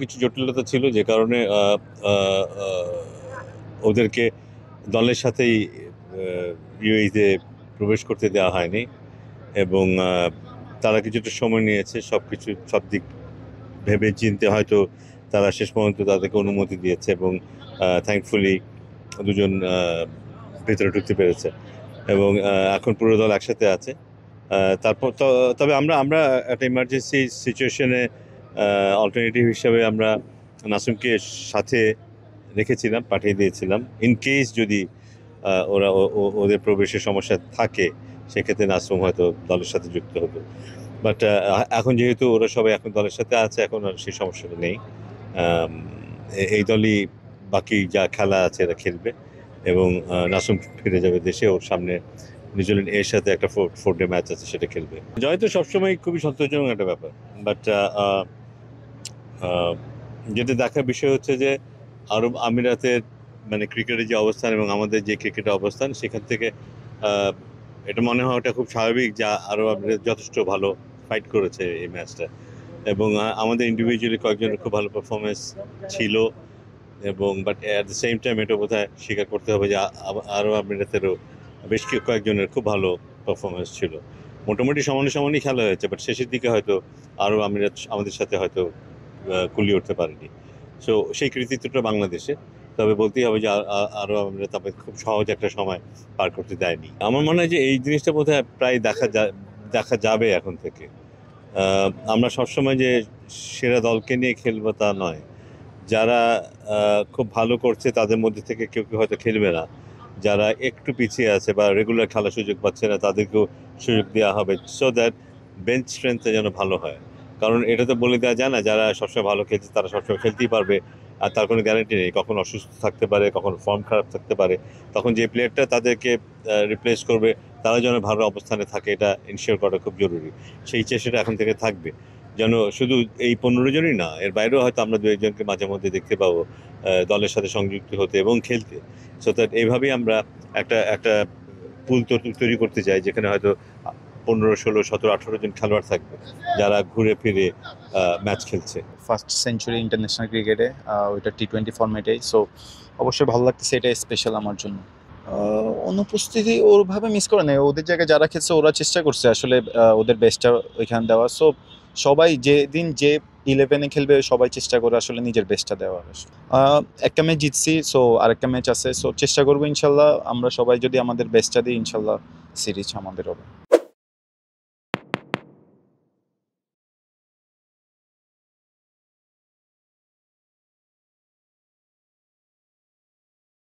কিছু জটিলতা ছিল যে কারণে ওদেরকে দলের সাথেই ইউএইতে প্রবেশ করতে দেওয়া হয়নি এবং তারা কিছুটা সময় নিয়েছে সব দিক ভেবে চিনতে হয়তো তারা শেষ পর্যন্ত তাদেরকে অনুমতি দিয়েছে এবং থ্যাঙ্কফুলি দুজন ভেতরে ঢুকতে পেরেছে এবং এখন পুরো দল একসাথে আছে। তারপর তবে আমরা একটা ইমার্জেন্সি সিচুয়েশনে অল্টারনেটিভ হিসাবে আমরা নাসুমকে সাথে রেখেছিলাম, পাঠিয়ে দিয়েছিলাম ইন কেস যদি ওরা ওদের প্রবেশের সমস্যা থাকে, সেক্ষেত্রে নাসুম হয়তো দলের সাথে যুক্ত হতো। বাট এখন যেহেতু ওরা সবাই এখন দলের সাথে আছে, এখন আর সেই সমস্যাটা নেই। এই দলই বাকি যা খেলা আছে এরা খেলবে এবং নাসুম ফিরে যাবে দেশে। ওর সামনে নিউজিল্যান্ড এর সাথে একটা 4-ডে ম্যাচ আছে, সেটা খেলবে। জয় তো সবসময় খুবই সন্তোষজনক একটা ব্যাপার, বাট যেটা দেখার বিষয় হচ্ছে যে আরব আমিরাতের মানে ক্রিকেটের যে অবস্থান এবং আমাদের যে ক্রিকেটের অবস্থান, সেখান থেকে এটা মনে হওয়াটা খুব স্বাভাবিক যা আরব আমিরাত যথেষ্ট ভালো ফাইট করেছে এই ম্যাচটা এবং আমাদের ইন্ডিভিজুয়ালি কয়েকজনের খুব ভালো পারফরমেন্স ছিল এবং but at the same time এটা বোধহয় স্বীকার করতে হবে যে আরব আমিরাতেরও বেশ কয়েকজনের খুব ভালো পারফরমেন্স ছিল। মোটামুটি সমানই খেলা হয়েছে, বাট শেষের দিকে হয়তো আরব আমিরাত আমাদের সাথে হয়তো কুলিয়ে উঠতে পারেনি। সো সেই কৃতিত্বটা বাংলাদেশে, তবে বলতেই হবে যে আরব আমিরাত তবে খুব সহজ একটা সময় পার করতে দেয়নি। আমার মনে হয় যে এই জিনিসটা বোধহয় প্রায় দেখা যাবে এখন থেকে। আমরা সবসময় যে সেরা দলকে নিয়ে খেলবো তা নয়। যারা খুব ভালো করছে তাদের মধ্যে থেকে কেউ হয়তো খেলবে না, যারা একটু পিছিয়ে আছে বা রেগুলার খেলার সুযোগ পাচ্ছে না তাদেরকেও সুযোগ দেওয়া হবে, সো দ্যাট বেঞ্চ স্ট্রেংথটা যেন ভালো হয়। কারণ এটা তো বলে দেওয়া যায় না যারা সবসময় ভালো খেলছে তারা সবসময় খেলতেই পারবে, আর তার কোনো গ্যারান্টি নেই। কখন অসুস্থ থাকতে পারে, কখন ফর্ম খারাপ থাকতে পারে, তখন যে প্লেয়ারটা তাদেরকে রিপ্লেস করবে তারা যেন ভালো অবস্থানে থাকে, এটা ইনশিওর করা খুব জরুরি। সেই চেষ্টাটা এখন থেকে থাকবে, যেন শুধু এই 15 জনই না, এর বাইরেও হয়তো আমরা দু একজনকে মাঝে মধ্যে দেখতে পাবো দলের সাথে সংযুক্ত হতে এবং খেলতে। সো দ্যাট এইভাবেই আমরা একটা পুল তৈরি করতে চাই, যেখানে হয়তো 15, 16, 17, 18 জন খেলোয়াড় থাকবে যারা ঘুরে ফিরে ম্যাচ খেলছে। ফার্স্ট সেঞ্চুরি ইন্টারন্যাশনাল ক্রিকেটে, ওইটা টি-20 ফরম্যাটে। সো অবশ্যই ভালো লাগতেছে, এটা স্পেশাল আমার জন্য। অনুপস্থিতি ওরভাবে মিস করে নেই, ওদের জায়গায় যারা খেলছে ওরা চেষ্টা করছে আসলে ওদের বেস্টটা ওইখানে দেওয়া। সো সবাই যেদিন যে 11-এ খেলবে সবাই চেষ্টা করে আসলে নিজের বেস্টটা দেওয়ার। একটা ম্যাচ জিতছি, সো আরেকটা ম্যাচ আছে, সো চেষ্টা করবো ইনশাল্লাহ আমরা সবাই যদি আমাদের বেস্টটা দিই ইনশাল্লাহ সিরিজ আমাদের হবে।